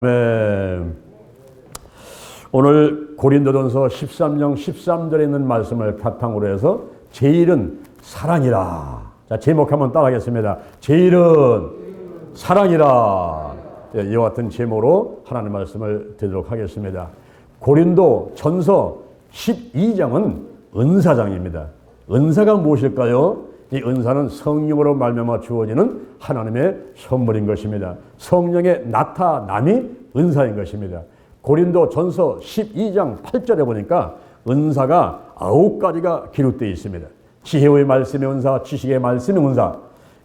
네. 오늘 고린도전서 13장 13절에 있는 말씀을 바탕으로 해서 제일은 사랑이라. 자, 제목 한번 따라하겠습니다. 제일은 사랑이라. 예, 이와 같은 제목으로 하나님의 말씀을 드리도록 하겠습니다. 고린도 전서 12장은 은사장입니다. 은사가 무엇일까요? 이 은사는 성령으로 말미암아 주어지는 하나님의 선물인 것입니다. 성령의 나타남이 은사인 것입니다. 고린도 전서 12장 8절에 보니까 은사가 9가지가 기록되어 있습니다. 지혜의 말씀의 은사, 지식의 말씀의 은사,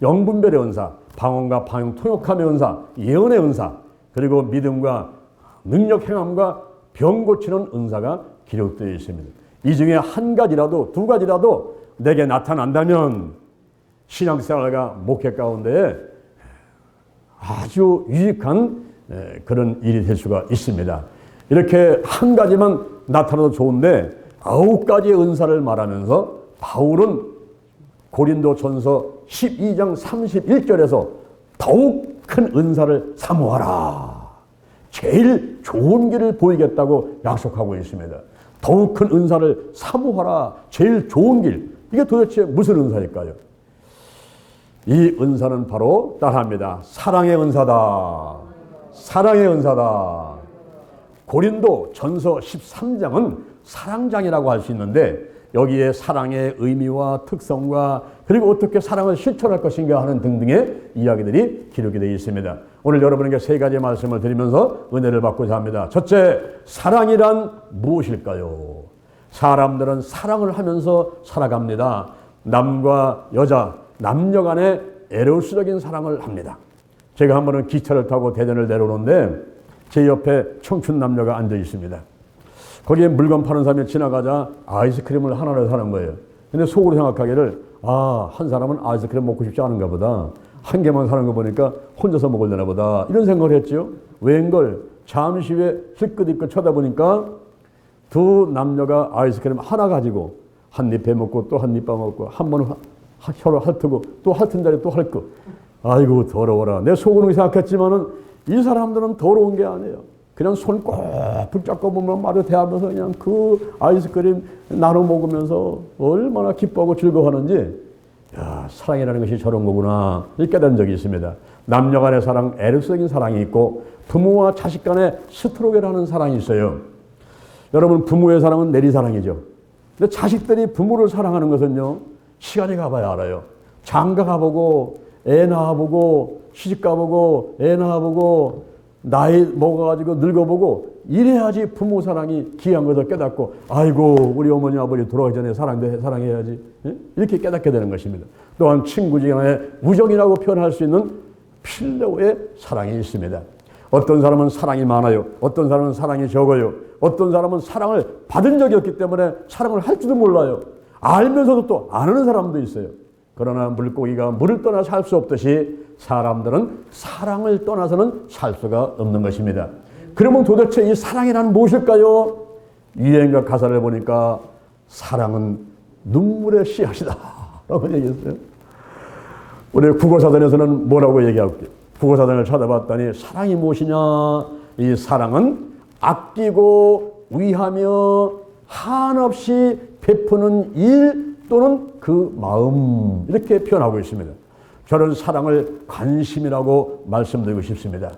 영분별의 은사, 방언과 방언 통역함의 은사, 예언의 은사, 그리고 믿음과 능력 행함과 병 고치는 은사가 기록되어 있습니다. 이 중에 한 가지라도 두 가지라도 내게 나타난다면 신앙생활과 목회 가운데 아주 유익한 그런 일이 될 수가 있습니다. 이렇게 한 가지만 나타나도 좋은데 9가지의 은사를 말하면서 바울은 고린도 전서 12장 31절에서 더욱 큰 은사를 사모하라. 제일 좋은 길을 보이겠다고 약속하고 있습니다. 더욱 큰 은사를 사모하라. 제일 좋은 길. 이게 도대체 무슨 은사일까요? 이 은사는 바로 따라합니다. 사랑의 은사다. 사랑의 은사다. 고린도 전서 13장은 사랑장이라고 할 수 있는데 여기에 사랑의 의미와 특성과 그리고 어떻게 사랑을 실천할 것인가 하는 등등의 이야기들이 기록이 되어 있습니다. 오늘 여러분에게 세 가지 말씀을 드리면서 은혜를 받고자 합니다. 첫째, 사랑이란 무엇일까요? 사람들은 사랑을 하면서 살아갑니다. 남과 여자, 남녀 간에 에로스적인 사랑을 합니다. 제가 한 번은 기차를 타고 대전을 내려오는데 제 옆에 청춘 남녀가 앉아 있습니다. 거기에 물건 파는 사람이 지나가자 아이스크림을 하나를 사는 거예요. 근데 속으로 생각하기를 한 사람은 아이스크림 먹고 싶지 않은가 보다. 한 개만 사는 거 보니까 혼자서 먹으려나 보다. 이런 생각을 했죠. 웬걸 잠시 후에 힐끗힐끗 쳐다보니까 두 남녀가 아이스크림 하나 가지고 한 입 베먹고 또 한 입 빼먹고 한 번은 혀를 핥고 또 핥은 자리에 또 핥고. 아이고 더러워라. 내 속으로 생각했지만은 이 사람들은 더러운 게 아니에요. 그냥 손 꼭 붙잡고 보면 마주 대하면서 그냥 그 아이스크림 나눠 먹으면서 얼마나 기뻐하고 즐거워하는지, 야, 사랑이라는 것이 저런 거구나 깨달은 적이 있습니다. 남녀 간의 사랑, 에로스적인 사랑이 있고 부모와 자식 간의 스트로게라는 사랑이 있어요. 여러분, 부모의 사랑은 내리사랑이죠. 근데 자식들이 부모를 사랑하는 것은요, 시간이 가봐야 알아요. 장가 가보고 애 낳아보고 시집 가보고 애 낳아보고 나이 먹어가지고 늙어보고 이래야지 부모 사랑이 귀한 것을 깨닫고, 아이고 우리 어머니 아버지 돌아가기 전에 사랑해야지, 이렇게 깨닫게 되는 것입니다. 또한 친구지간의 우정이라고 표현할 수 있는 필요의 사랑이 있습니다. 어떤 사람은 사랑이 많아요. 어떤 사람은 사랑이 적어요. 어떤 사람은 사랑을 받은 적이 없기 때문에 사랑을 할 줄도 몰라요. 알면서도 또 안 하는 사람도 있어요. 그러나 물고기가 물을 떠나 살 수 없듯이 사람들은 사랑을 떠나서는 살 수가 없는 것입니다. 그러면 도대체 이 사랑이란 무엇일까요? 유행가 가사를 보니까 사랑은 눈물의 씨앗이다 라고 얘기했어요. 우리 국어사전에서는 뭐라고 얘기하고 있어요? 국어사전을 찾아봤더니 사랑이 무엇이냐? 이 사랑은 아끼고 위하며 한없이 베푸는 일 또는 그 마음, 이렇게 표현하고 있습니다. 저는 사랑을 관심이라고 말씀드리고 싶습니다.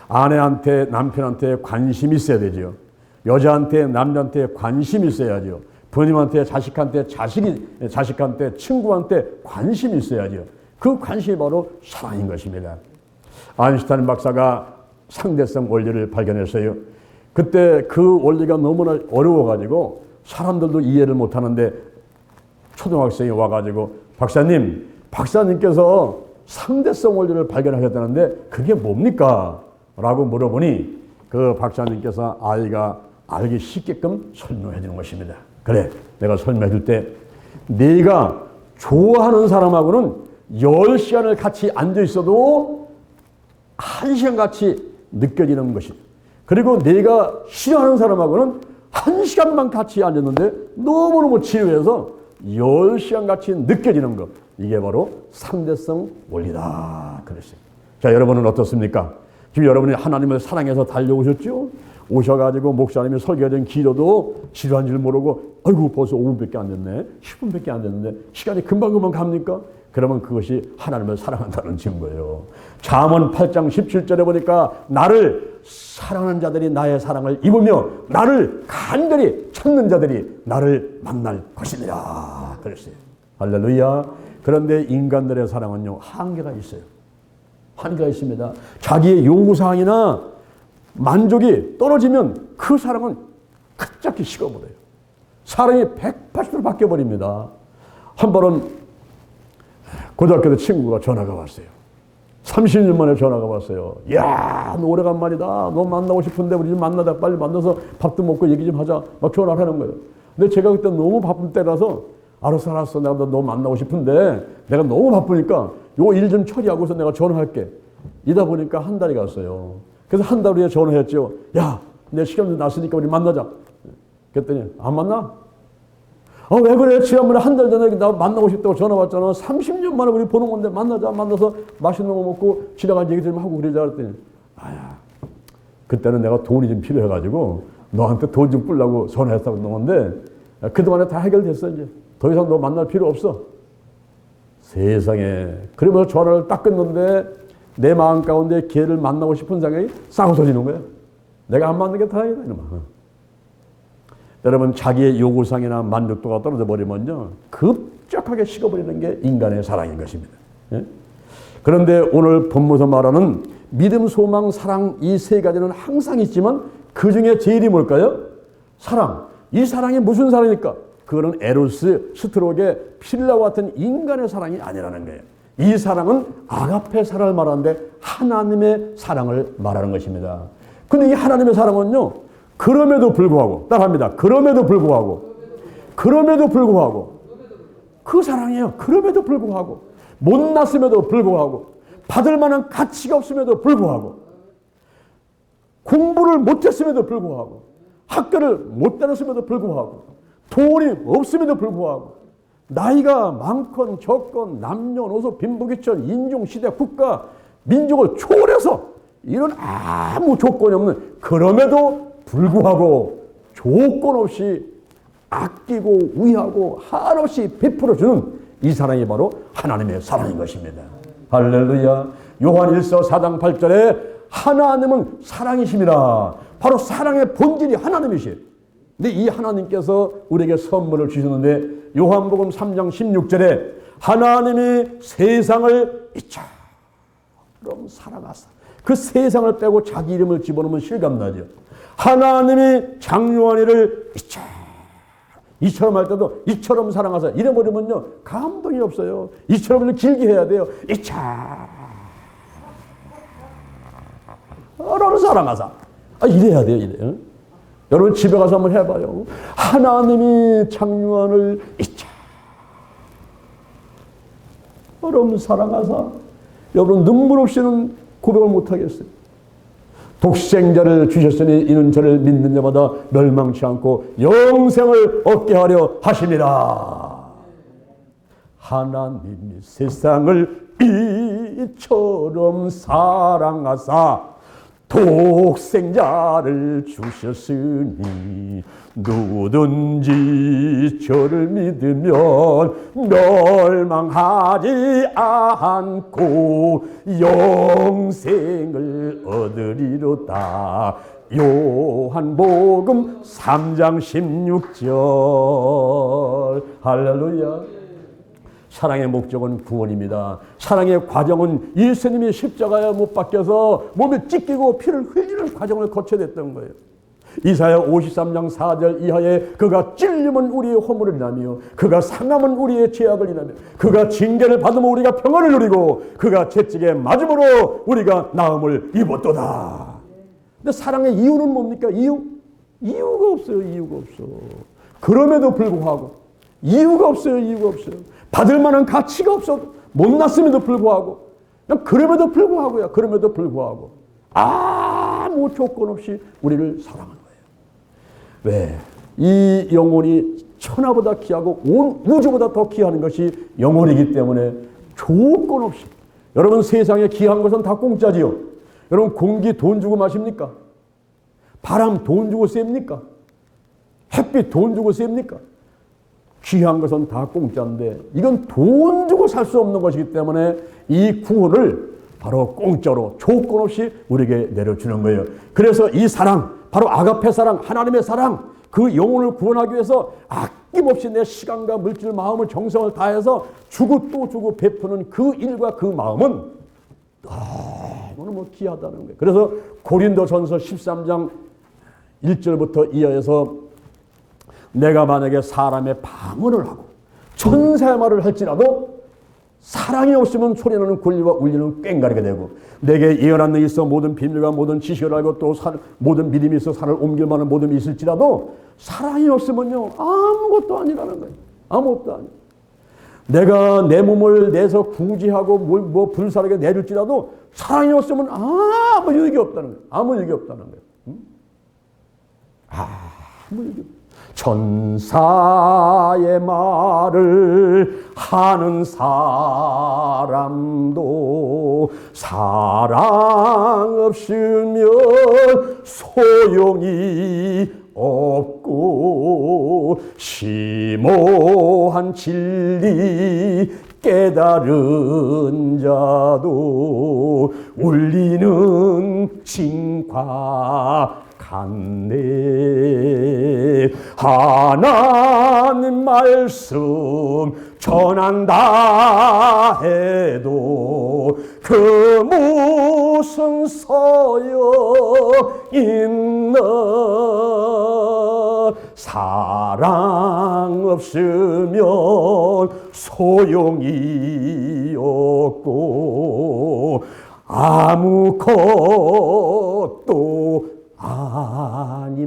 아내한테 남편한테 관심이 있어야 되죠. 여자한테 남자한테 관심이 있어야죠. 부모님한테 자식한테 자식한테 친구한테 관심이 있어야죠. 그 관심이 바로 사랑인 것입니다. 아인슈타인 박사가 상대성 원리를 발견했어요. 그때 그 원리가 너무나 어려워가지고 사람들도 이해를 못하는데 초등학생이 와가지고 박사님께서 상대성 원리를 발견하셨다는데 그게 뭡니까? 라고 물어보니 그 박사님께서 아이가 알기 쉽게끔 설명해 주는 것입니다. 그래, 내가 설명해 줄 때 네가 좋아하는 사람하고는 10시간을 같이 앉아 있어도 1시간 같이 느껴지는 것이다. 그리고 네가 싫어하는 사람하고는 1시간만 같이 앉았는데 너무너무 지루해서 10시간 같이 느껴지는 것. 이게 바로 상대성 원리다. 그랬어요. 자, 여러분은 어떻습니까? 지금 여러분이 하나님을 사랑해서 달려오셨죠? 오셔가지고 목사님이 설계된 기도도 지루한 줄 모르고 아이고 벌써 5분밖에 안 됐네, 10분밖에 안 됐는데 시간이 금방금방 갑니까? 그러면 그것이 하나님을 사랑한다는 증거예요. 잠언 8장 17절에 보니까 나를 사랑하는 자들이 나의 사랑을 입으며 나를 간절히 찾는 자들이 나를 만날 것이니라 그랬어요. 할렐루야. 그런데 인간들의 사랑은요, 한계가 있어요. 한계가 있습니다. 자기의 요구사항이나 만족이 떨어지면 그 사랑은 갑자기 식어버려요. 사랑이 180도로 바뀌어버립니다. 한 번은 고등학교 때 친구가 전화가 왔어요. 30년 만에 전화가 왔어요. 야, 너 오래간만이다. 너 만나고 싶은데 우리 좀 만나자. 빨리 만나서 밥도 먹고 얘기 좀 하자. 막 전화를 하는 거예요. 근데 제가 그때 너무 바쁜 때라서 알았어. 내가 너 만나고 싶은데 내가 너무 바쁘니까 요 일 좀 처리하고서 내가 전화할게. 이다 보니까 한 달이 갔어요. 그래서 한 달 후에 전화했죠. 야, 내 시간 좀 났으니까 우리 만나자. 그랬더니 안 만나? 왜 그래? 지난번에 한 달 전에 나 만나고 싶다고 전화 왔잖아. 30년 만에 우리 보는 건데 만나자. 만나서 맛있는 거 먹고 지나간 얘기 좀 하고 그러자. 그랬더니 아야, 그때는 내가 돈이 좀 필요해가지고 너한테 돈 좀 꿀라고 전화했다고 그런 건데 그동안에 다 해결됐어. 이제 더 이상 너 만날 필요 없어. 세상에. 그러면서 전화를 딱 끊는데 내 마음 가운데 걔를 만나고 싶은 생각이 싹 터지는 거야. 내가 안 맞는 게 다행이다. 이러면. 여러분, 자기의 요구상이나 만족도가 떨어져 버리면요, 급격하게 식어버리는 게 인간의 사랑인 것입니다. 예? 그런데 오늘 본문에서 말하는 믿음, 소망, 사랑 이 세 가지는 항상 있지만 그 중에 제일이 뭘까요? 사랑. 이 사랑이 무슨 사랑일까? 그거는 에로스, 스트로게, 필라와 같은 인간의 사랑이 아니라는 거예요. 이 사랑은 아가페 사랑을 말하는데 하나님의 사랑을 말하는 것입니다. 근데 이 하나님의 사랑은요, 그럼에도 불구하고, 따라합니다. 그럼에도 불구하고 그 사랑이에요. 그럼에도 불구하고 못났음에도 불구하고 받을 만한 가치가 없음에도 불구하고 공부를 못했음에도 불구하고 학교를 못 다녔음에도 불구하고 돈이 없음에도 불구하고 나이가 많건 적건 남녀노소 빈부귀천 인종 시대 국가 민족을 초월해서 이런 아무 조건이 없는 그럼에도 불구하고 조건 없이 아끼고 위하고 한없이 베풀어주는 이 사랑이 바로 하나님의 사랑인 것입니다. 할렐루야. 요한 1서 4장 8절에 하나님은 사랑이심이라. 바로 사랑의 본질이 하나님이시에요. 근데 이 하나님께서 우리에게 선물을 주셨는데 요한복음 3장 16절에 하나님이 세상을 이처럼 사랑하사. 그 세상을 빼고 자기 이름을 집어넣으면 실감나죠. 하나님이 장요한이를 이처럼 할 때도 이처럼 사랑하사 이래버리면요 감동이 없어요. 이처럼을 길게 해야 돼요. 이처럼 사랑하사. 이래야 돼요. 이래. 응? 여러분 집에 가서 한번 해봐요. 하나님이 장요한을 이처럼 사랑하사. 여러분 눈물 없이는 고백을 못하겠어요. 독생자를 주셨으니 이는 저를 믿는 자마다 멸망치 않고 영생을 얻게 하려 하심이라. 하나님이 세상을 이처럼 사랑하사 독생자를 주셨으니 누구든지 저를 믿으면 멸망하지 않고 영생을 얻으리로다. 요한복음 3장 16절. 할렐루야. 사랑의 목적은 구원입니다. 사랑의 과정은 예수님이 십자가에 못 박혀서 몸에 찢기고 피를 흘리는 과정을 거쳐야 됐던 거예요. 이사야 53장 4절 이하에 그가 찔림은 우리의 허물을 인하며 그가 상함은 우리의 죄악을 인하며 그가 징계를 받으면 우리가 평안을 누리고 그가 채찍에 맞음으로 우리가 나음을 입었도다. 근데 사랑의 이유는 뭡니까? 이유가 없어요. 이유가 없어. 그럼에도 불구하고 이유가 없어요. 받을 만한 가치가 없어도 못났음에도 불구하고 그냥 그럼에도 불구하고요. 그럼에도 불구하고 아무 조건 없이 우리를 사랑하는 거예요. 왜? 이 영혼이 천하보다 귀하고 온 우주보다 더 귀한 것이 영혼이기 때문에 조건 없이. 여러분 세상에 귀한 것은 다 공짜지요. 여러분, 공기 돈 주고 마십니까? 바람 돈 주고 쐰니까? 햇빛 돈 주고 쐰니까? 귀한 것은 다 공짜인데 이건 돈 주고 살 수 없는 것이기 때문에 이 구원을 바로 공짜로 조건 없이 우리에게 내려주는 거예요. 그래서 이 사랑, 바로 아가페 사랑, 하나님의 사랑, 그 영혼을 구원하기 위해서 아낌없이 내 시간과 물질, 마음을, 정성을 다해서 주고 또 주고 베푸는 그 일과 그 마음은 너무 귀하다는 거예요. 그래서 고린도전서 13장 1절부터 이하에서 내가 만약에 사람의 방언을 하고 천사의 말을 할지라도 사랑이 없으면 소리나는 권리와 울리는 꽹가리가 되고 내게 예언한 능이 있어 모든 비밀과 모든 지식을 알고 또 모든 믿음이 있어 산을 옮길 만한 모든 있을지라도 사랑이 없으면요 아무것도 아니라는 거예요. 아무것도 아니에요. 내가 내 몸을 내서 구제하고 뭐 불사르게 내릴지라도 사랑이 없으면 아무 유익이 없다는 거예요. 아무 유익이 없다는 거예요. 아무 유익이 없다. 천사의 말을 하는 사람도 사랑 없으면 소용이 없고 심오한 진리 깨달은 자도 울리는 징과 같네. 하나님 말씀 전한다 해도 그 무슨 소용있나. 사랑 없으면 소용이 없고 아무것도 아닙니다.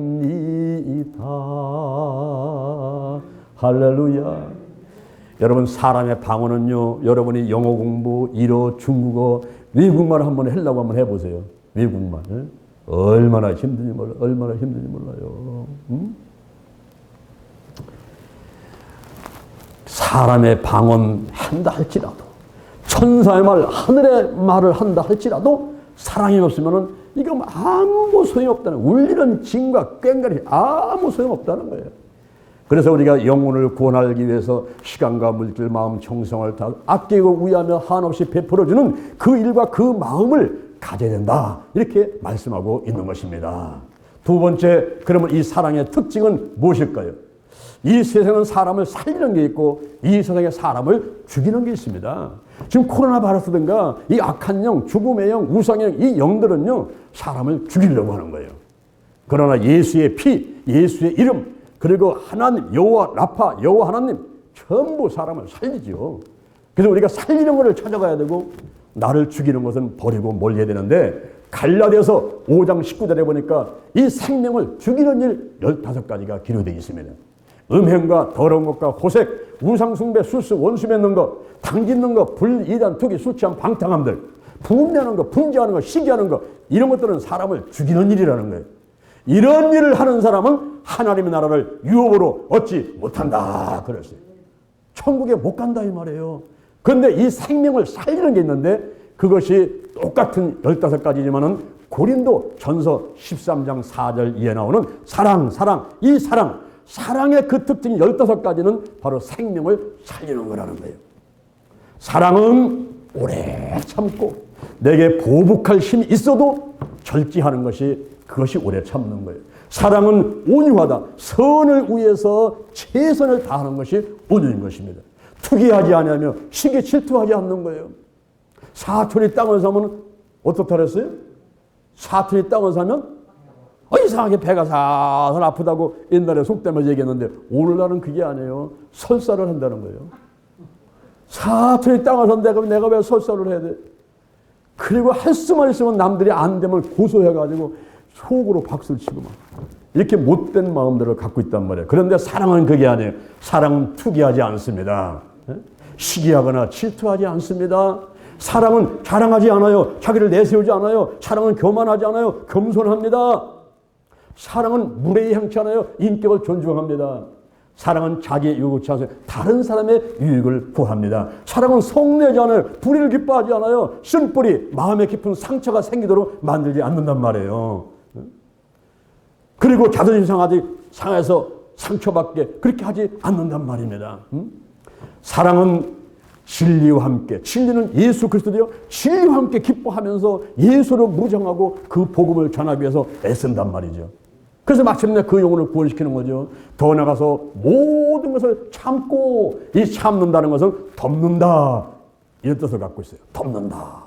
할렐루야. 여러분, 사람의 방언은요, 여러분이 영어 공부, 일어, 중국어, 외국말 한번 하려고 한번 해보세요. 외국말. 얼마나 힘든지 몰라요. 얼마나 힘든지 몰라요. 사람의 방언 한다 할지라도, 천사의 말, 하늘의 말을 한다 할지라도 사랑이 없으면은 이거 아무 소용없다는, 울리는 징과 꽹가리 아무 소용없다는 거예요. 그래서 우리가 영혼을 구원하기 위해서 시간과 물질, 마음, 정성을 다 아끼고 위하며 한없이 베풀어주는 그 일과 그 마음을 가져야 된다. 이렇게 말씀하고 있는 것입니다. 두 번째, 그러면 이 사랑의 특징은 무엇일까요? 이 세상은 사람을 살리는 게 있고 이 세상에 사람을 죽이는 게 있습니다. 지금 코로나 바이러스든가 이 악한 영, 죽음의 영, 우상의 영, 이 영들은요 사람을 죽이려고 하는 거예요. 그러나 예수의 피, 예수의 이름, 그리고 하나님, 여호와 라파, 여호와 하나님 전부 사람을 살리죠. 그래서 우리가 살리는 것을 찾아가야 되고 나를 죽이는 것은 버리고 멀리해야 되는데, 갈라디아서 5장 19절에 보니까 이 생명을 죽이는 일 15가지가 기록되어 있습니다. 음행과 더러운 것과 호색, 우상숭배, 술수, 원수 맺는 것, 당짓는 것, 불이단, 투기, 술 취한 방탕함들, 분내하는 것, 분지하는 것, 시기하는 것, 이런 것들은 사람을 죽이는 일이라는 거예요. 이런 일을 하는 사람은 하나님의 나라를 유업으로 얻지 못한다 그랬어요. 천국에 못 간다 이 말이에요. 그런데 이 생명을 살리는 게 있는데 그것이 똑같은 15가지지만은 고린도 전서 13장 4절 이에 나오는 사랑, 이 사랑의 그 특징 15가지는 바로 생명을 살리는 거라는 거예요. 사랑은 오래 참고 내게 보복할 힘이 있어도 절제하는 것이, 그것이 오래 참는 거예요. 사랑은 온유하다. 선을 위해서 최선을 다하는 것이 온유인 것입니다. 투기하지 않으며 시기 질투하지 않는 거예요. 사촌이 땅을 사면 어떻다 그랬어요? 사촌이 땅을 사면 이상하게 배가 살살 아프다고 옛날에 속되면서 얘기했는데 오늘날은 그게 아니에요. 설사를 한다는 거예요. 사촌이 땅을 산다 그러면 내가 왜 설사를 해야 돼? 그리고 할 수만 있으면 남들이 안 되면 고소해가지고 속으로 박수를 치고 막 이렇게 못된 마음들을 갖고 있단 말이에요. 그런데 사랑은 그게 아니에요. 사랑은 투기하지 않습니다. 시기하거나 질투하지 않습니다. 사랑은 자랑하지 않아요. 자기를 내세우지 않아요. 사랑은 교만하지 않아요. 겸손합니다. 사랑은 무례히 향치 않아요. 인격을 존중합니다. 사랑은 자기 유익을 취하서 다른 사람의 유익을 구합니다. 사랑은 성내지 않아요. 불의를 기뻐하지 않아요. 쓴뿌리, 마음에 깊은 상처가 생기도록 만들지 않는단 말이에요. 그리고 자존심 상해서 상처받게 그렇게 하지 않는단 말입니다. 사랑은 진리와 함께, 진리는 예수 그리스도요, 진리와 함께 기뻐하면서 예수를 무정하고 그 복음을 전하기 위해서 애쓴단 말이죠. 그래서 마침내 그 영혼을 구원시키는 거죠. 더 나가서 모든 것을 참고, 이 참는다는 것은 덮는다, 이런 뜻을 갖고 있어요. 덮는다.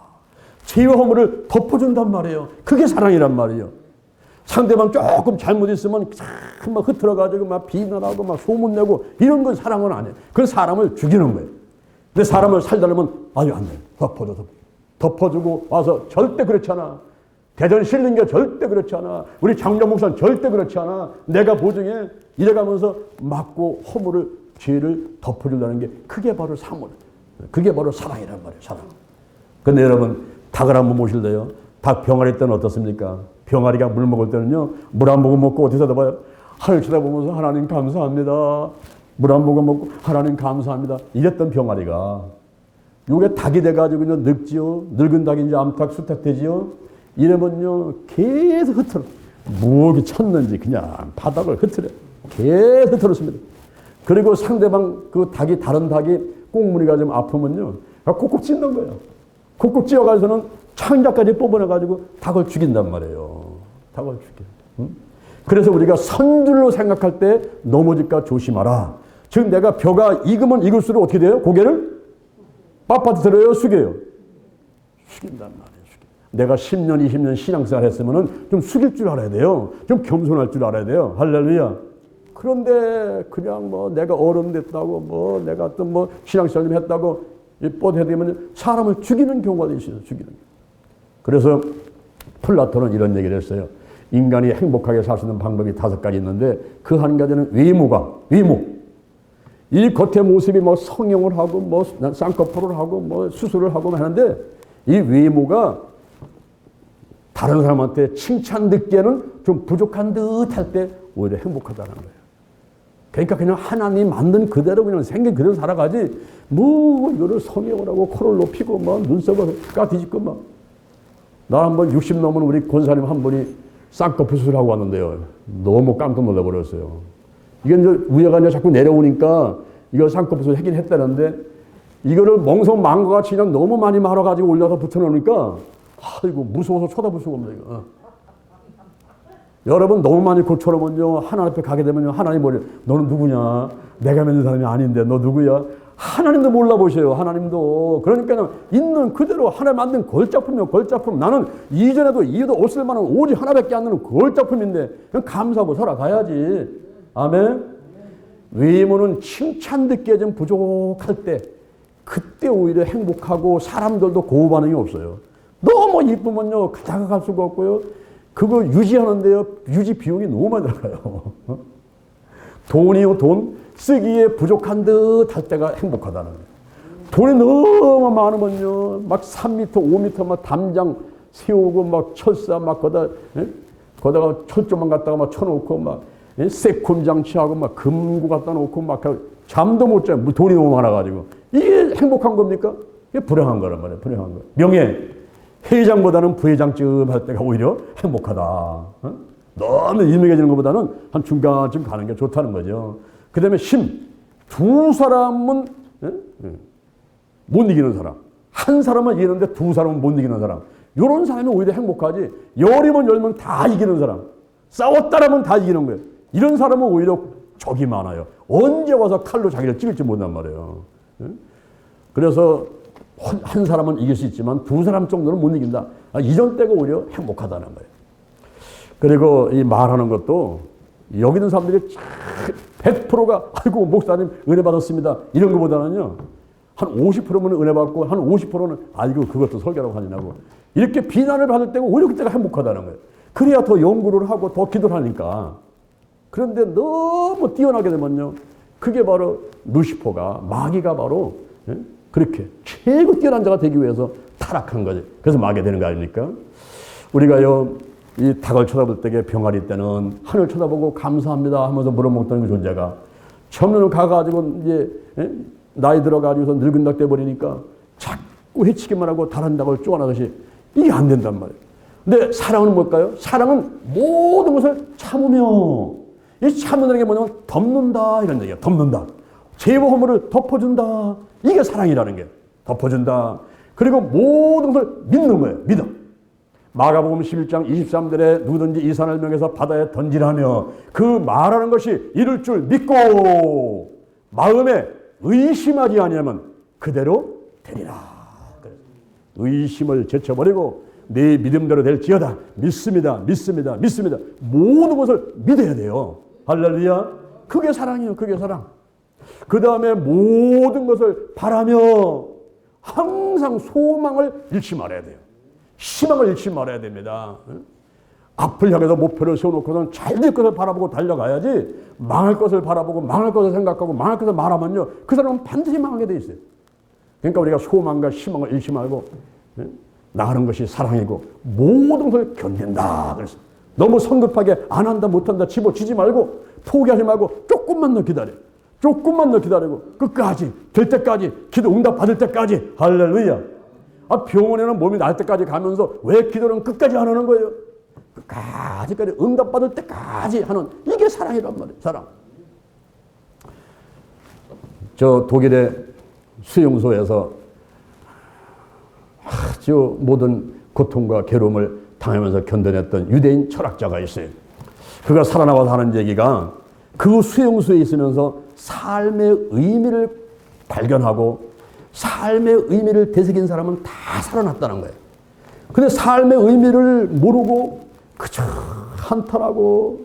죄와 허물을 덮어준단 말이에요. 그게 사랑이란 말이에요. 상대방 조금 잘못했으면 막 흐트러가지고 막 비난하고 막 소문내고 이런 건 사랑은 아니에요. 그건 사람을 죽이는 거예요. 근데 사람을 살려면 아유 안 돼. 덮어주고 와서 절대 그렇지 않아. 대전 실린 게 절대 그렇지 않아. 우리 장로 목사는 절대 그렇지 않아. 내가 보증해. 이래가면서 막고 허물을, 죄를 덮어주려는 게 그게 바로 사물. 그게 바로 사랑이란 말이에요. 사랑. 근데 여러분 닭을 한번 모실래요? 닭 병아리 때는 어떻습니까? 병아리가 물 먹을 때는요, 물 한 모금 먹고 어디서 쳐다봐요? 하늘 쳐다보면서 하나님 감사합니다. 물 한 모금 먹고 하나님 감사합니다. 이랬던 병아리가 요게 닭이 돼가지고 그냥 늙지요. 늙은 닭이 이제 암탉, 수탉 되지요. 이러면요 계속 흐트러. 무엇이 쳤는지 그냥 바닥을 흐트려. 계속 흐트러습니다. 그리고 상대방 그 닭이, 다른 닭이 꽁무니가 좀 아프면요 콕콕 찢는 거예요. 콕콕 찧어가지고는 창자까지 뽑아내가지고 닭을 죽인단 말이에요. 닭을 죽여. 그래서 우리가 선줄로 생각할 때 넘어질까 조심하라. 즉 내가 벼가 익으면 익을수록 어떻게 돼요? 고개를 빳빳이 들어요? 숙여요? 숙인단 말이에요. 내가 10년, 20년 신앙생활 했으면 좀 숙일 줄 알아야 돼요. 좀 겸손할 줄 알아야 돼요. 할렐루야. 그런데 그냥 뭐 내가 어른 됐다고 뭐 내가 또 뭐 신앙생활 좀 했다고 뻗어대면 사람을 죽이는 경우가 있어요. 죽이는 경우. 그래서 플라톤은 이런 얘기를 했어요. 인간이 행복하게 살 수 있는 방법이 5가지 있는데 그 한 가지는 외모. 이 겉의 모습이 뭐 성형을 하고 뭐 쌍꺼풀을 하고 뭐 수술을 하고 하는데 이 외모가 다른 사람한테 칭찬 듣기에는 좀 부족한 듯 할 때 오히려 행복하다는 거예요. 그러니까 그냥 하나님 만든 그대로 그냥 생긴 그대로 살아가지 뭐 이거를 성형을 하고 코를 높이고 뭐 눈썹을 까뒤집고 막. 나 한번 60 넘은 우리 권사님 한 분이 쌍꺼풀 수술하고 왔는데요. 너무 깜짝 놀라버렸어요. 이게 이제 위에가 이제 자꾸 내려오니까 이거 쌍꺼풀 수술 하긴 했다는데 이거를 멍석망과 그냥 너무 많이 말아가지고 올려서 붙여놓으니까 아이고 무서워서 쳐다볼 수가 없네 이거. 여러분 너무 많이 고쳐놓으면요 하나님 앞에 가게 되면요 하나님 뭐래? 너는 누구냐? 내가 믿는 사람이 아닌데 너 누구야? 하나님도 몰라보셔요. 하나님도. 그러니까 있는 그대로 하나님 만든 걸작품이요. 걸작품. 나는 이전에도 이후도 없을 만한 오직 하나밖에 안 되는 걸작품인데 그냥 감사하고 살아가야지. 아멘. 외모는 칭찬 듣기에 좀 부족할 때 그때 오히려 행복하고 사람들도 고우 반응이 없어요. 너무 이쁘면요 다가갈 수가 없고요. 그거 유지하는데요 유지 비용이 너무 많이 들어가요. 돈이요 돈. 쓰기에 부족한 듯 할 때가 행복하다는 거예요. 돈이 너무 많으면요, 막 3m, 5m 막 담장 세우고 막 철사 막 거다가 철조망 갖다가 막 쳐놓고 막 세콤 장치하고 막 금고 갖다 놓고 막 잠도 못 자요. 돈이 너무 많아가지고. 이게 행복한 겁니까? 이게 불행한 거란 말이에요. 불행한 거. 명예. 회장보다는 부회장쯤 할 때가 오히려 행복하다. 너무 유명해지는 것보다는 한 중간쯤 가는 게 좋다는 거죠. 그 다음에 힘. 두 사람은 못 이기는 사람. 한 사람은 이기는데 두 사람은 못 이기는 사람. 이런 사람이 오히려 행복하지. 열이면 열면 다 이기는 사람. 싸웠다라면 다 이기는 거예요. 이런 사람은 오히려 적이 많아요. 언제 와서 칼로 자기를 찍을지 모른단 말이에요. 그래서 한 사람은 이길 수 있지만 두 사람 정도는 못 이긴다. 이전 때가 오히려 행복하다는 거예요. 그리고 이 말하는 것도 여기 있는 사람들이 100%가 아이고 목사님 은혜 받았습니다. 이런 것보다는요. 한 50%면 은혜 받고 한 50%는 아이고 그것도 설교라고 하냐고. 이렇게 비난을 받을 때가 오히려 그때가 행복하다는 거예요. 그래야 더 연구를 하고 더 기도를 하니까. 그런데 너무 뛰어나게 되면요. 그게 바로 루시퍼가 마귀가 바로 그렇게 최고 뛰어난 자가 되기 위해서 타락한 거지. 그래서 마귀가 되는 거 아닙니까? 우리가요. 이 닭을 쳐다볼 때에 병아리 때는 하늘 쳐다보고 감사합니다 하면서 물어먹던 그 존재가 청년을 가가지고 이제 나이 들어가지고서 늙은 닭 돼버리니까 자꾸 해치기만 하고 다른 닭을 쪼아나듯이 이게 안 된단 말이에요. 근데 사랑은 뭘까요? 사랑은 모든 것을 참으며, 이 참는다는 게 뭐냐면 덮는다 이런 얘기예요. 덮는다. 죄와 허물을 덮어준다. 이게 사랑이라는 게. 덮어준다. 그리고 모든 것을 믿는 거예요. 믿어. 마가복음 11장 23절에 누구든지 이 산을 명해서 바다에 던지라며 그 말하는 것이 이룰 줄 믿고 마음에 의심하지 아니하면 그대로 되리라. 의심을 제쳐버리고 내 믿음대로 될지어다. 믿습니다. 믿습니다. 믿습니다. 모든 것을 믿어야 돼요. 할렐루야. 그게 사랑이에요. 그게 사랑. 그 다음에 모든 것을 바라며 항상 소망을 잃지 말아야 돼요. 희망을 잃지 말아야 됩니다. 앞을 향해서 목표를 세워놓고는 잘 될 것을 바라보고 달려가야지 망할 것을 바라보고 망할 것을 생각하고 망할 것을 말하면요. 그 사람은 반드시 망하게 돼 있어요. 그러니까 우리가 소망과 희망을 잃지 말고 나가는 것이 사랑이고 모든 걸 견딘다. 그래서 너무 성급하게 안 한다 못한다 집어치지 말고 포기하지 말고 조금만 더 기다려. 조금만 더 기다리고 끝까지 될 때까지 기도 응답 받을 때까지. 할렐루야. 병원에는 몸이 날 때까지 가면서 왜 기도는 끝까지 안 하는 거예요? 끝까지 응답 받을 때까지 하는 이게 사랑이란 말이에요. 사랑. 저 독일의 수용소에서 아주 모든 고통과 괴로움을 당하면서 견뎌냈던 유대인 철학자가 있어요. 그가 살아나와서 하는 얘기가 그 수용소에 있으면서 삶의 의미를 발견하고 삶의 의미를 되새긴 사람은 다 살아났다는 거예요. 근데 삶의 의미를 모르고 그저 한탄하고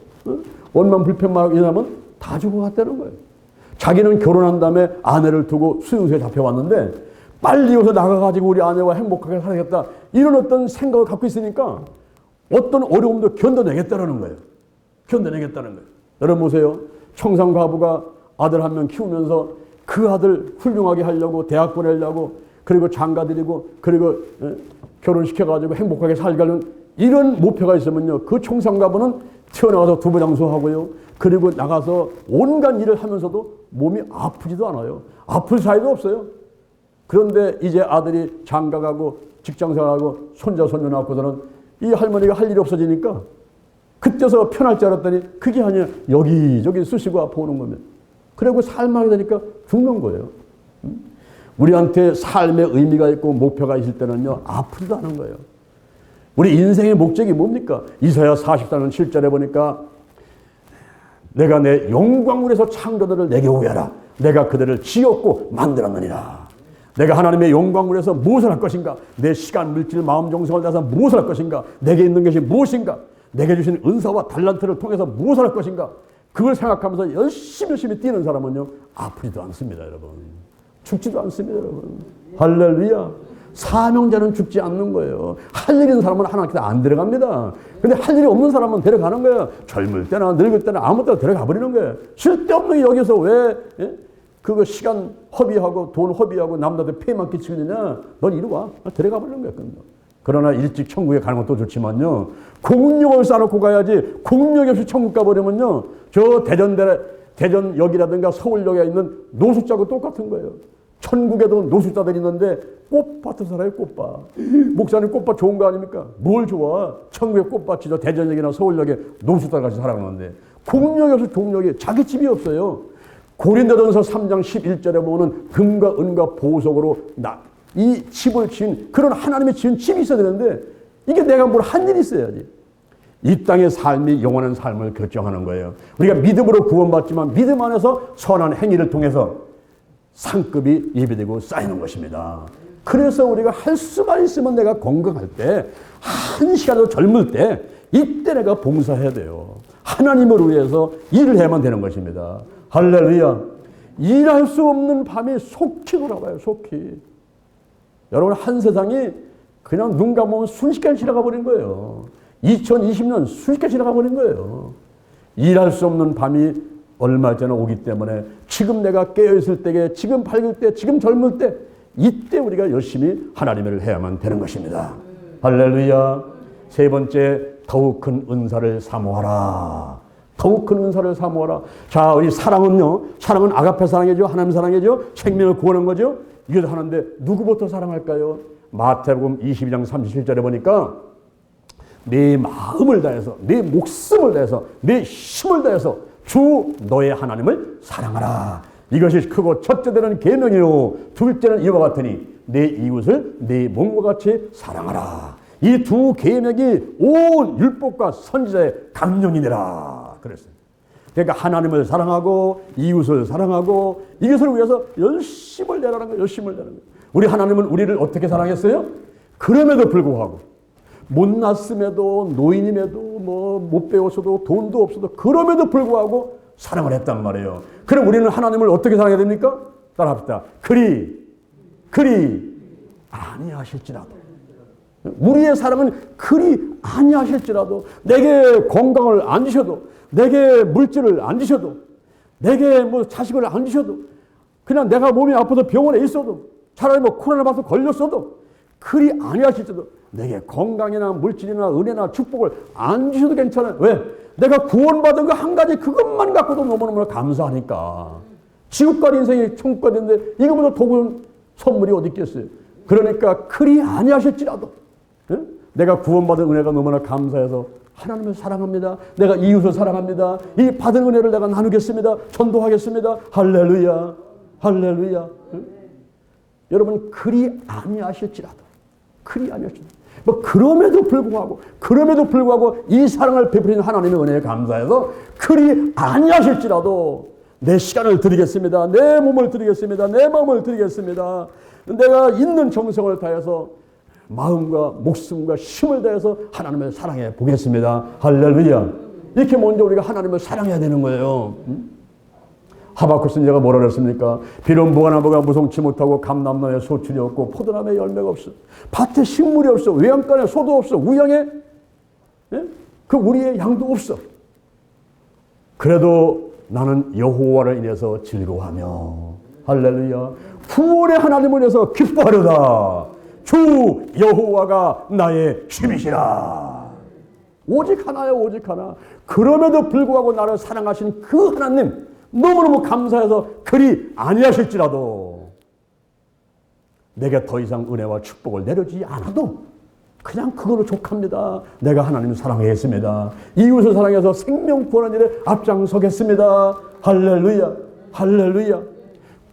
원망 불평만 이러면 다 죽어갔다는 거예요. 자기는 결혼한 다음에 아내를 두고 수용소에 잡혀왔는데 빨리 여기서 나가가지고 우리 아내와 행복하게 살아야겠다 이런 어떤 생각을 갖고 있으니까 어떤 어려움도 견뎌내겠다는 거예요. 견뎌내겠다는 거예요. 여러분 보세요. 청산과부가 아들 한 명 키우면서 그 아들 훌륭하게 하려고 대학 보내려고 그리고 장가드리고 그리고 결혼시켜가지고 행복하게 살가는 이런 목표가 있으면요. 그 청산과부는 튀어나와서 두부장수하고요. 그리고 나가서 온갖 일을 하면서도 몸이 아프지도 않아요. 아플 사이도 없어요. 그런데 이제 아들이 장가가고 직장생활하고 손자 손녀 낳고서는 이 할머니가 할 일이 없어지니까 그때서 편할 줄 알았더니 그게 아니야. 여기저기 쑤시고 아파오는 겁니다. 그리고 삶하게 되니까 죽는 거예요. 우리한테 삶의 의미가 있고 목표가 있을 때는요. 아프지도 않은 거예요. 우리 인생의 목적이 뭡니까? 이사야 44년 7절에 보니까 내가 내 영광으로서 창조들을 내게 오여라. 내가 그들을 지었고 만들었느니라. 내가 하나님의 영광으로서 무엇을 할 것인가? 내 시간, 물질, 마음, 정성을 다해서 무엇을 할 것인가? 내게 있는 것이 무엇인가? 내게 주신 은사와 달란트를 통해서 무엇을 할 것인가? 그걸 생각하면서 열심히 뛰는 사람은요. 아프지도 않습니다. 여러분. 죽지도 않습니다. 여러분. 할렐루야. 사명자는 죽지 않는 거예요. 할 일 있는 사람은 하나님께서 안 데려갑니다. 근데 할 일이 없는 사람은 데려가는 거예요. 젊을 때나 늙을 때나 아무 때나 데려가 버리는 거예요. 쓸데없는 게 여기서 왜 그거 시간 허비하고 돈 허비하고 남들한테 폐만 끼치고 있느냐. 넌 이리 와. 데려가 버리는 거예요. 그러나 일찍 천국에 가는 것도 좋지만요. 공력을 쌓아놓고 가야지 공력이 없이 천국 가버리면요. 저 대전역이라든가 서울역에 있는 노숙자하고 똑같은 거예요. 천국에도 노숙자들이 있는데 꽃밭을 살아요. 꽃밭. 목사님 꽃밭 좋은 거 아닙니까? 뭘 좋아? 천국의 꽃밭이 저 대전역이나 서울역에 노숙자같이 살아가는데 공력이 없어. 동력이 자기 집이 없어요. 고린도전서 3장 11절에 보면 금과 은과 보석으로 이 집을 지은 그런 하나님의 지은 집이 있어야 되는데 이게 내가 뭘 한 일이 있어야지. 이 땅의 삶이 영원한 삶을 결정하는 거예요. 우리가 믿음으로 구원받지만 믿음 안에서 선한 행위를 통해서 상급이 예비되고 쌓이는 것입니다. 그래서 우리가 할 수만 있으면 내가 건강할 때, 한 시간도 젊을 때, 이때 내가 봉사해야 돼요. 하나님을 위해서 일을 해야만 되는 것입니다. 할렐루야. 일할 수 없는 밤이 속히 돌아와요. 속히. 여러분 한 세상이 그냥 눈 감으면 순식간에 지나가 버린 거예요. 2020년 순식간에 지나가 버린 거예요. 일할 수 없는 밤이 얼마 전에 오기 때문에 지금 내가 깨어있을 때에 지금 밝을 때 지금 젊을 때 이때 우리가 열심히 하나님을 해야만 되는 것입니다. 할렐루야. 세 번째 더욱 큰 은사를 사모하라. 더욱 큰 은사를 사모하라. 자, 우리 사랑은요. 사랑은 아가페 사랑이죠. 하나님 사랑이죠. 생명을 구하는 거죠. 이것도 하는데 누구부터 사랑할까요? 마태복음 22장 37절에 보니까 내 마음을 다해서, 내 목숨을 다해서, 내 힘을 다해서 주 너의 하나님을 사랑하라. 이것이 크고 첫째는 계명이요 둘째는 이와 같으니 내 이웃을 내 몸과 같이 사랑하라. 이 두 계명이 온 율법과 선지자의 강령이니라 그랬어요. 그러니까 하나님을 사랑하고 이웃을 사랑하고 이것을 위해서 열심을 내라는 거예요. 열심을 내라는 거예요. 우리 하나님은 우리를 어떻게 사랑했어요? 그럼에도 불구하고 못났음에도 노인임에도 뭐 못 배웠어도 돈도 없어도 그럼에도 불구하고 사랑을 했단 말이에요. 그럼 우리는 하나님을 어떻게 사랑해야 됩니까? 따라합시다. 그리 아니하실지라도 우리의 사랑은 그리 아니하실지라도 내게 건강을 안 주셔도 내게 물질을 안 주셔도 내게 뭐 자식을 안 주셔도 그냥 내가 몸이 아파서 병원에 있어도 차라리 뭐 코로나 봐서 걸렸어도 그리 아니하실지라도 내게 건강이나 물질이나 은혜나 축복을 안 주셔도 괜찮아요. 왜? 내가 구원받은 거 한 가지 그것만 갖고도 너무너무 감사하니까. 지옥갈 인생이 천국갈인데 이거보다 더 좋은 선물이 어디 있겠어요. 그러니까 그리 아니하실지라도 내가 구원받은 은혜가 너무나 감사해서 하나님을 사랑합니다. 내가 이웃을 사랑합니다. 이 받은 은혜를 내가 나누겠습니다. 전도하겠습니다. 할렐루야. 할렐루야. 여러분 그리 아니하실지라도 뭐 그럼에도 불구하고 이 사랑을 베푸신 하나님의 은혜에 감사해서 그리 아니하실지라도 내 시간을 드리겠습니다. 내 몸을 드리겠습니다. 내 마음을 드리겠습니다. 내가 있는 정성을 다해서 마음과 목숨과 힘을 다해서 하나님을 사랑해 보겠습니다. 할렐루야. 이렇게 먼저 우리가 하나님을 사랑해야 되는 거예요. 하박국 선지자가 뭐라 그랬습니까? 비록 무화과나무가 무성치 못하고 감람나무에 소출이 없고 포도나무에 열매가 없어. 밭에 식물이 없어. 외양간에 소도 없어. 우양에 그 우리의 양도 없어. 그래도 나는 여호와를 인해서 즐거워하며 할렐루야. 구원의 하나님을 위해서 기뻐하려다. 주 여호와가 나의 힘이시라. 오직 하나요, 오직 하나. 그럼에도 불구하고 나를 사랑하신 그 하나님 너무너무 감사해서 그리 아니하실지라도 내게 더 이상 은혜와 축복을 내려주지 않아도 그냥 그걸로 족합니다. 내가 하나님을 사랑하겠습니다. 이웃을 사랑해서 생명 구원하는 일에 앞장서겠습니다. 할렐루야. 할렐루야.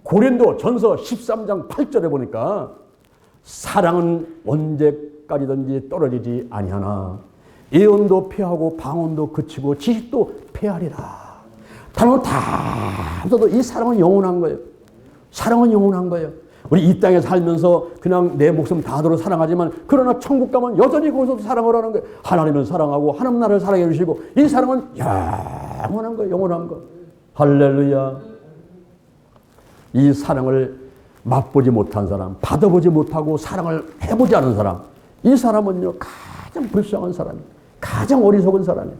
고린도 전서 13장 8절에 보니까 사랑은 언제까지든지 떨어지지 아니하나 예언도 패하고 방언도 그치고 지식도 패하리라. 단어 다 없어도 이 사랑은 영원한 거예요. 사랑은 영원한 거예요. 우리 이 땅에 살면서 그냥 내 목숨 다하도록 사랑하지만 그러나 천국 가면 여전히 거기서도 사랑을 하는 거예요. 하나님을 사랑하고 하나님 나라를 사랑해 주시고 이 사랑은 영원한 거예요. 영원한 거. 할렐루야. 이 사랑을 맛보지 못한 사람, 받아보지 못하고 사랑을 해보지 않은 사람, 이 사람은요 가장 불쌍한 사람이에요. 가장 어리석은 사람이에요.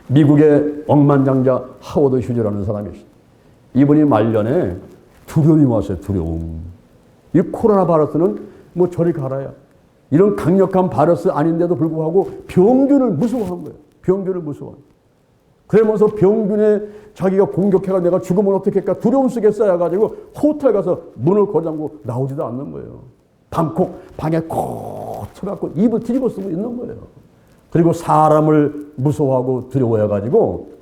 미국의 억만장자 하워드 휴즈라는 사람이 있어요. 이분이 말년에 두려움이 왔어요. 두려움. 이 코로나 바이러스는 뭐 저리 가라야. 이런 강력한 바이러스 아닌데도 불구하고 병균을 무서워한 거예요. 병균을 무서워한 거예요. 그러면서 병균에 자기가 공격해가 내가 죽으면 어떻게 할까 두려움 속에 쌓여가지고 호텔 가서 문을 거잠고 나오지도 않는 거예요. 방콕 방에 콕 쳐갖고 입을 뒤집어 쓰고 있는 거예요. 그리고 사람을 무서워하고 두려워해가지고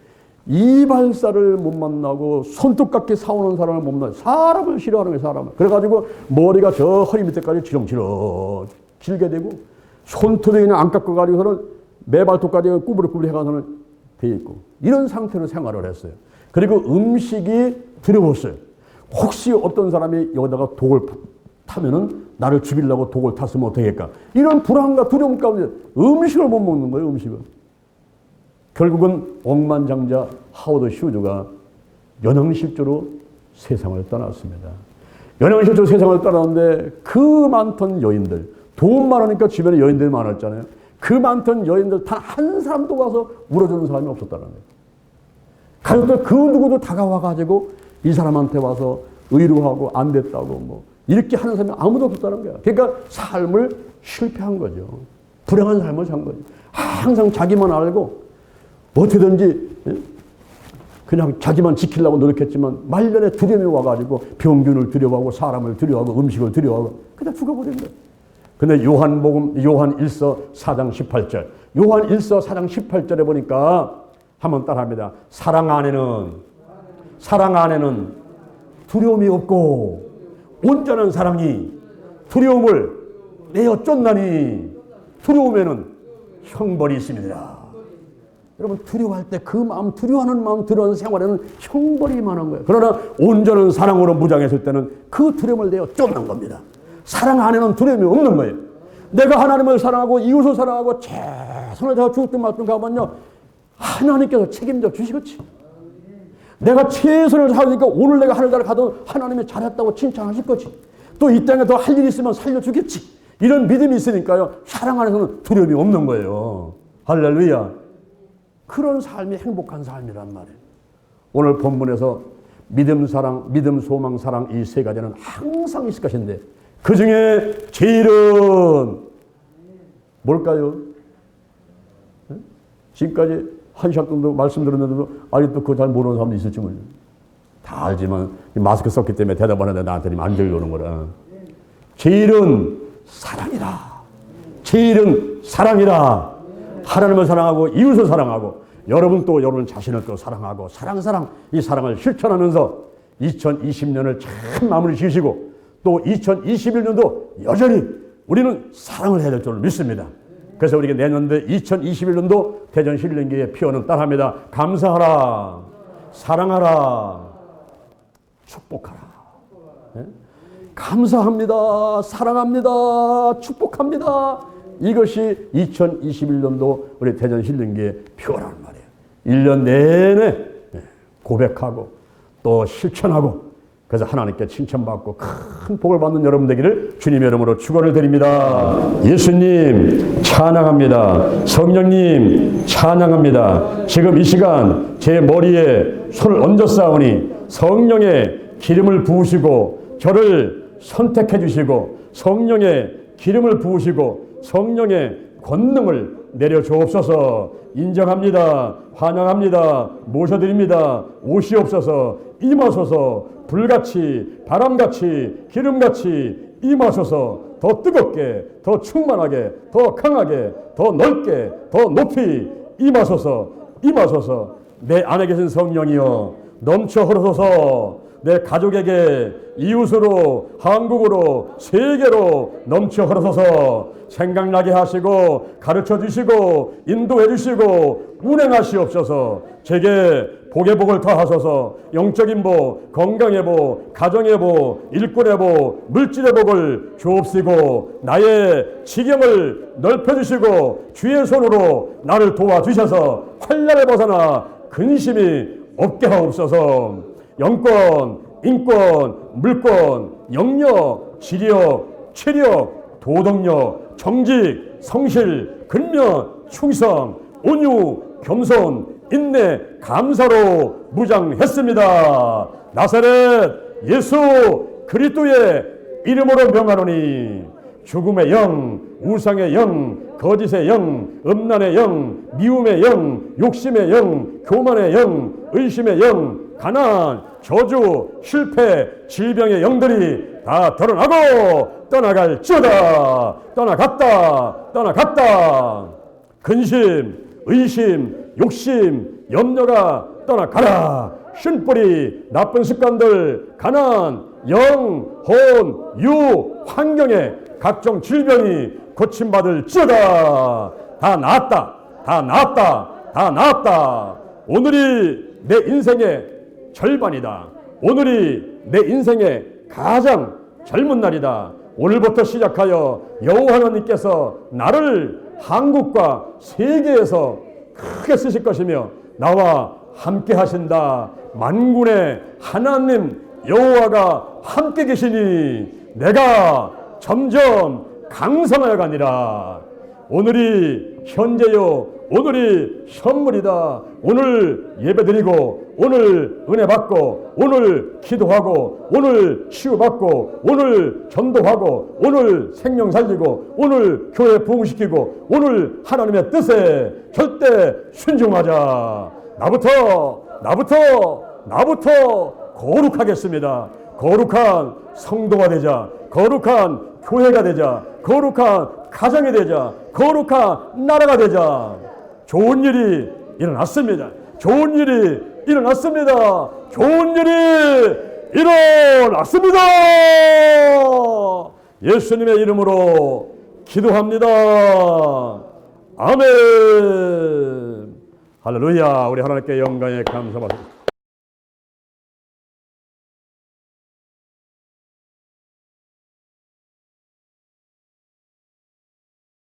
이발사를 못 만나고 손톱깎이 사오는 사람을 못 만나고 사람을 싫어하는 거예요. 사람을. 그래가지고 머리가 저 허리 밑에까지 지렁지렁 길게 되고 손톱에 그냥 안 깎아가지고서는 매발톱까지 꾸부르꾸부르 해가서는 돼 있고 이런 상태로 생활을 했어요. 그리고 음식이 두려웠어요. 혹시 어떤 사람이 여기다가 독을 타면은 나를 죽이려고 독을 탔으면 어떻겠까? 이런 불안과 두려움 가운데 음식을 못 먹는 거예요. 음식을. 결국은 억만장자 하워드 휴즈가 연행실조로 세상을 떠났습니다. 연행실조로 세상을 떠났는데 그 많던 여인들, 돈 많으니까 주변에 여인들이 많았잖아요. 그 많던 여인들 단 한 사람도 와서 울어주는 사람이 없었다는 거예요. 가족들 그 누구도 다가와가지고 이 사람한테 와서 의로하고 안 됐다고 뭐 이렇게 하는 사람이 아무도 없었다는 거야. 그러니까 삶을 실패한 거죠. 불행한 삶을 산 거죠. 항상 자기만 알고 어떻게든지 그냥 자기만 지키려고 노력했지만 말년에 두려움이 와가지고 병균을 두려워하고 사람을 두려워하고 음식을 두려워하고 그냥 죽어버린 거예요. 근데 요한 1서 4장 18절, 요한 1서 4장 18절에 보니까 한번 따라합니다. 사랑 안에는 두려움이 없고 온전한 사랑이 두려움을 내어 쫓나니 두려움에는 형벌이 있습니다. 여러분, 두려워할 때 그 마음, 두려워하는 마음, 두려워하는 생활에는 형벌이 임하는 거예요. 그러나 온전한 사랑으로 무장했을 때는 그 두려움을 내어 쫓는 겁니다. 사랑 안에는 두려움이 없는 거예요. 내가 하나님을 사랑하고 이웃을 사랑하고 최선을 다해 죽든 말든 가면요, 하나님께서 책임져 주시겠지. 내가 최선을 다하니까 오늘 내가 하늘나라 가도 하나님이 잘했다고 칭찬하실 거지. 또 이 땅에 더 할 일이 있으면 살려주겠지. 이런 믿음이 있으니까요, 사랑 안에서는 두려움이 없는 거예요. 할렐루야. 그런 삶이 행복한 삶이란 말이에요. 오늘 본문에서 믿음, 사랑, 믿음, 소망, 사랑 이 세 가지는 항상 있을 것인데 그 중에 제일은 뭘까요? 지금까지 한 시간 정도 말씀드렸는데도 아직도 그거 잘 모르는 사람도 있을지 몰라요. 다 알지만 마스크 썼기 때문에 대답하는데 나한테 안 들려오는 거라. 제일은 사랑이다. 제일은 사랑이다. 하나님을 사랑하고 이웃을 사랑하고 여러분 또 여러분 자신을 또 사랑하고 사랑 이 사랑을 실천하면서 2020년을 참 마무리 지으시고 또 2021년도 여전히 우리는 사랑을 해야 될 줄 믿습니다. 그래서 우리가 내년도에 2021년도 대전 힐링교회 피어는 따라합니다. 감사하라, 사랑하라, 축복하라. 네? 감사합니다, 사랑합니다, 축복합니다. 이것이 2021년도 우리 대전 힐링교회 표어라는 말이에요. 1년 내내 고백하고 또 실천하고 그래서 하나님께 칭찬받고 큰 복을 받는 여러분 되기를 주님의 이름으로 축원을 드립니다. 예수님 찬양합니다. 성령님 찬양합니다. 지금 이 시간 제 머리에 손을 얹어 싸우니 성령의 기름을 부으시고 저를 선택해 주시고 성령의 기름을 부으시고 성령의 권능을 내려주옵소서. 인정합니다. 환영합니다. 모셔드립니다. 오시옵소서. 임하소서. 불같이 바람같이 기름같이 임하소서. 더 뜨겁게 더 충만하게 더 강하게 더 넓게 더 높이 임하소서. 임하소서. 내 안에 계신 성령이여 넘쳐 흐르소서. 내 가족에게 이웃으로 한국으로 세계로 넘쳐 흐르소서. 생각나게 하시고 가르쳐 주시고 인도해 주시고 운행하시옵소서. 제게 복의 복을 더하소서. 영적인 복, 건강의 복, 가정의 복, 일꾼의 복, 물질의 복을 주옵시고 나의 지경을 넓혀주시고 주의 손으로 나를 도와주셔서 환난을 벗어나 근심이 없게 하옵소서. 영권, 인권, 물권, 영력, 지력, 체력, 도덕력, 정직, 성실, 근면, 충성, 온유, 겸손, 인내, 감사로 무장했습니다. 나사렛 예수 그리스도의 이름으로 명하노니 죽음의 영, 우상의 영, 거짓의 영, 음란의 영, 미움의 영, 욕심의 영, 교만의 영, 의심의 영, 가난, 저주, 실패, 질병의 영들이 다 드러나고 떠나갈지어다. 떠나갔다. 근심, 의심, 욕심, 염려가 떠나가라. 쉰뿌리, 나쁜 습관들, 가난, 영, 혼, 유, 환경에 각종 질병이 고침받을지어다. 다 나았다. 오늘이 내 인생의 절반이다. 오늘이 내 인생의 가장 젊은 날이다. 오늘부터 시작하여 여호와 하나님께서 나를 한국과 세계에서 크게 쓰실 것이며 나와 함께 하신다. 만군의 하나님 여호와가 함께 계시니 내가 점점 강성하여 가니라. 오늘이 현재요, 오늘이 선물이다. 오늘 예배드리고, 오늘 은혜 받고, 오늘 기도하고, 오늘 치유받고, 오늘 전도하고, 오늘 생명 살리고, 오늘 교회 부흥시키고, 오늘 하나님의 뜻에 절대 순종하자. 나부터 거룩하겠습니다. 거룩한 성도가 되자. 거룩한 교회가 되자. 거룩한 가정이 되자. 거룩한 나라가 되자. 좋은 일이 일어났습니다. 좋은 일이 일어났습니다. 좋은 일이 일어났습니다. 예수님의 이름으로 기도합니다. 아멘. 할렐루야. 우리 하나님께 영광에 감사합니다.